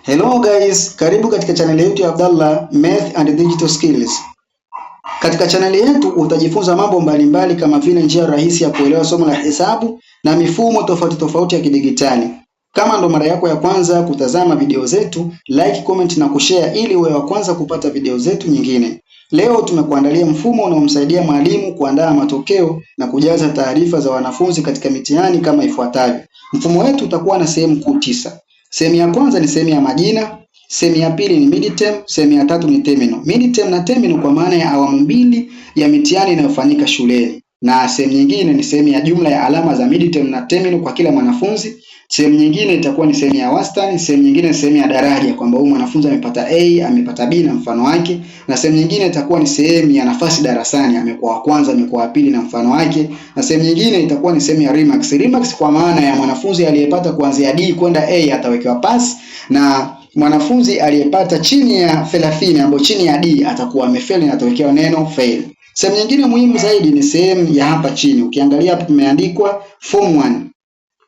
Hello guys, karibu katika channel yetu ya Abdallah Math and Digital Skills. Katika channel yetu utajifunza mambo mbalimbali kama vile njia rahisi ya kuelewa somo la hesabu na mifumo tofauti tofauti ya kidigitali. Kama ndo mara yako ya kwanza kutazama video zetu, like, comment na kushare ili uwe wa kwanza kupata video zetu nyingine. Leo tumekuandalia mfumo unaomsaidia mwalimu kuandaa matokeo na kujaza taarifa za wanafunzi katika mitihani kama ifuatavyo. Mfumo wetu utakuwa na sehemu kuu 9. Sehemu ya kwanza ni sehemu ya majina, sehemu ya pili ni midterm, sehemu ya tatu ni terminal. Midterm na terminal kwa maana ya awamu mbili ya mitihani inayofanyika shuleni. Na sehemu nyingine ni sehemu ya jumla ya alama za midterm na terminal kwa kila mwanafunzi. Sehemu nyingine itakuwa ni sehemu ya wastani, sehemu nyingine ni sehemu ya daraja kwamba huyu mwanafunzi amepata A, amepata B na mfano wake, na sehemu nyingine itakuwa ni sehemu ya nafasi darasani, amekuwa wa kwanza, amekuwa wa pili na mfano wake, na sehemu nyingine itakuwa ni sehemu ya remarks. Remarks kwa maana ya mwanafunzi aliyepata kuanzia D kwenda A atawekewa pass, na mwanafunzi aliyepata chini ya 30 ambapo chini ya D atakuwa amefeli na atawekewa neno fail. Sehemu nyingine muhimu zaidi ni sehemu ya hapa chini. Ukiangalia hapa pameandikwa form 1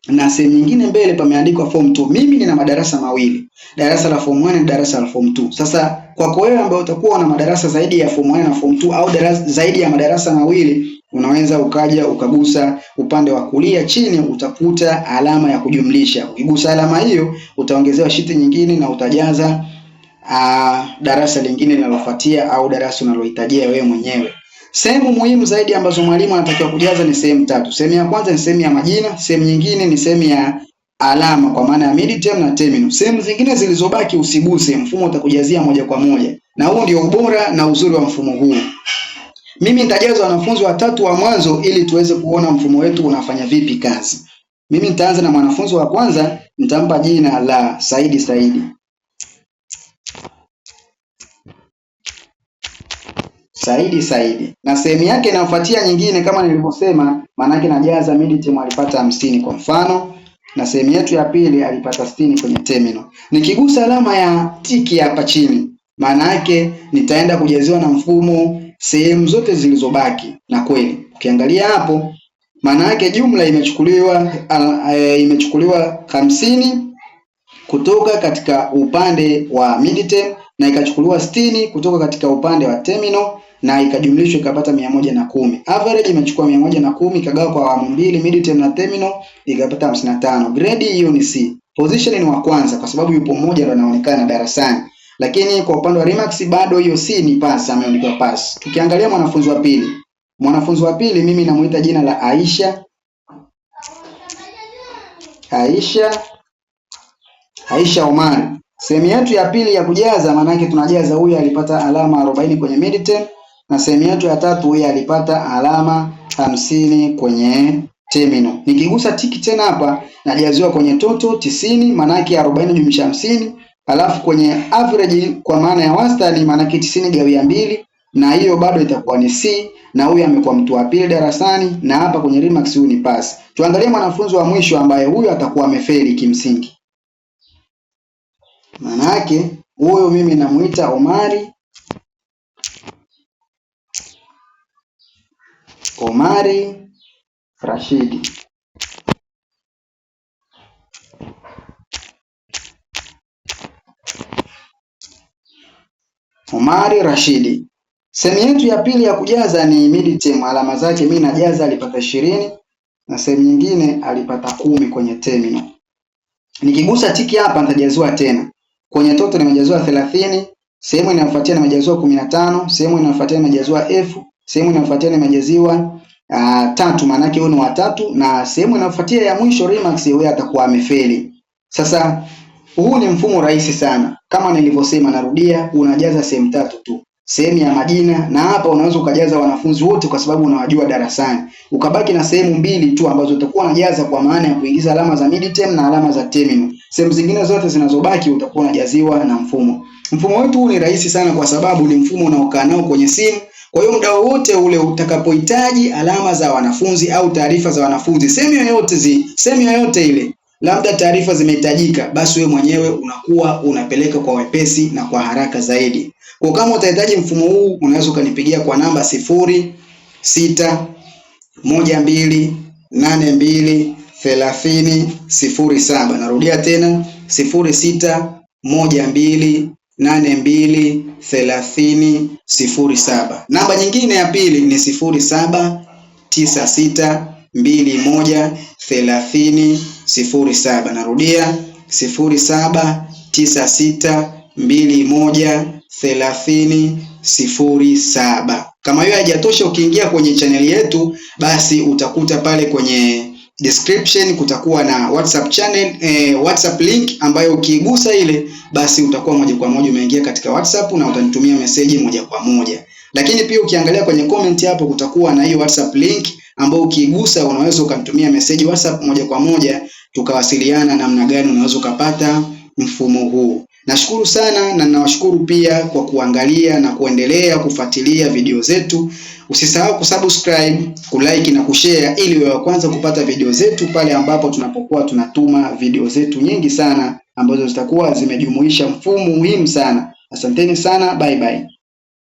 na sehemu nyingine mbele pameandikwa form 2. Mimi nina madarasa mawili, darasa la form 1 na darasa la form 2. Sasa kwako wewe ambaye utakuwa na madarasa zaidi ya form 1 na form 2 au darasa zaidi ya madarasa mawili, unaweza ukaja ukagusa upande wa kulia chini, utakuta alama ya kujumlisha. Ukigusa alama hiyo utaongezewa shiti nyingine na utajaza darasa lingine linalofuatia au darasa unalohitajia wewe mwenyewe. Sehemu muhimu zaidi ambazo mwalimu anatakiwa kujaza ni sehemu 3. Sehemu ya kwanza ni sehemu ya majina, sehemu nyingine ni sehemu ya alama kwa maana ya midterm na terminal. Sehemu zingine zilizobaki usiguse, mfumo utakujazia moja kwa moja. Na huo ndio ubora na uzuri wa mfumo huu. Mimi nitajaza wanafunzi watatu wa mwanzo ili tuweze kuona mfumo wetu unafanya vipi kazi. Mimi nitaanza na mwanafunzi wa kwanza, nitampa jina la Saidi. Saidi. Na sehemu yake inayofuatia nyingine kama nilivyosema, maana yake najaza midterm alipata 50 kwa mfano, na sehemu yetu ya pili alipata 60 kwenye terminal. Nikigusa alama ya tiki hapa chini, maana yake nitaenda kujaziwa na mfumo sehemu zote zilizobaki. Na kweli ukiangalia hapo, maana yake jumla imechukuliwa 50 kutoka katika upande wa midterm na ikachukuliwa 60 kutoka katika upande wa terminal na ikajumlishwa ikapata 110. Average imechukua 110 ikagawa kwa awamu mbili, midterm na terminal, ikapata 55. Grade hiyo ni C. Position ni wa kwanza kwa sababu yupo mmoja ndo anaonekana darasani. Lakini kwa upande wa remarks bado hiyo C ni pass, ameandikwa pass. Tukiangalia mwanafunzi wa pili. Mwanafunzi wa pili mimi namuita jina la Aisha Omar. Sehemu yetu ya pili ya kujaza, maana yake tunajaza huyu alipata alama 40 kwenye midterm, na sehemu yetu ya tatu huyu alipata alama 50 kwenye terminal. Nikigusa tiki tena hapa najaziwa kwenye total 90, maana yake 40 jumlisha 50, alafu kwenye average kwa maana ya wastani, maana yake 90 gawia 2, na hiyo bado itakuwa ni C, na huyu amekuwa mtu wa pili darasani, na hapa kwenye remarks huyu ni pass. Tuangalie mwanafunzi wa mwisho ambaye huyu atakuwa amefeli kimsingi. Maana yake huyo mimi namuita Omari Rashidi. Omari Rashidi. Sehemu yetu ya pili ya kujaza ni midterm. Alama zake mimi najaza alipata 20 na sehemu nyingine alipata 10 kwenye terminal. Nikigusa tiki hapa nitajaziwa tena. Kwenye total nimejaziwa 30, sehemu inayofuatia nimejaziwa 15, sehemu inayofuatia nimejaziwa F, sehemu inayofuatia nimejaziwa 3, maana yake huyu ni wa 3, na sehemu inayofuatia ya mwisho remarks yeye atakuwa amefeli. Sasa huu ni mfumo rahisi sana. Kama nilivyosema, narudia, unajaza sehemu 3 tu. Sehemu ya majina, na hapa unaweza ukajaza wanafunzi wote kwa sababu unawajua darasani. Ukabaki na sehemu 2 tu ambazo utakuwa unajaza kwa maana ya kuingiza alama za midterm na alama za terminal. Sehemu zingine zote zinazobaki utakuwa unajaziwa na mfumo. Mfumo wetu huu ni rahisi sana kwa sababu ni mfumo unaokaa nao kwenye simu. Kwa hiyo muda wote ule utakapohitaji alama za wanafunzi au taarifa za wanafunzi, sehemu yoyote ile, labda taarifa zimehitajika, basi wewe mwenyewe unakuwa unapeleka kwa wepesi na kwa haraka zaidi. Kwa kama utahitaji mfumo huu, unaweza ukanipigia kwa namba 0612823007. Narudia tena 06 0796213007. Namba nyingine ya pili ni 0796213007. Narudia 0796213007. Kama hiyo haijatosha, ukiingia kwenye chaneli yetu, basi utakuta pale kwenye description kutakuwa na WhatsApp channel, WhatsApp link ambayo ukiigusa ile, basi utakuwa moja kwa moja umeingia katika WhatsApp na utanitumia message moja kwa moja. Lakini pia ukiangalia kwenye comment hapo kutakuwa na hiyo WhatsApp link ambayo ukiigusa unaweza ukanitumia message WhatsApp moja kwa moja, tukawasiliana namna gani unaweza ukapata mfumo huu. Nashukuru sana na ninawashukuru pia kwa kuangalia na kuendelea kufuatilia video zetu. Usisahau kusubscribe, kulike na kushare ili uwe wa kwanza kupata video zetu pale ambapo tunapokuwa tunatuma video zetu nyingi sana ambazo zitakuwa zimejumuisha mfumo muhimu sana. Asanteni sana, bye bye.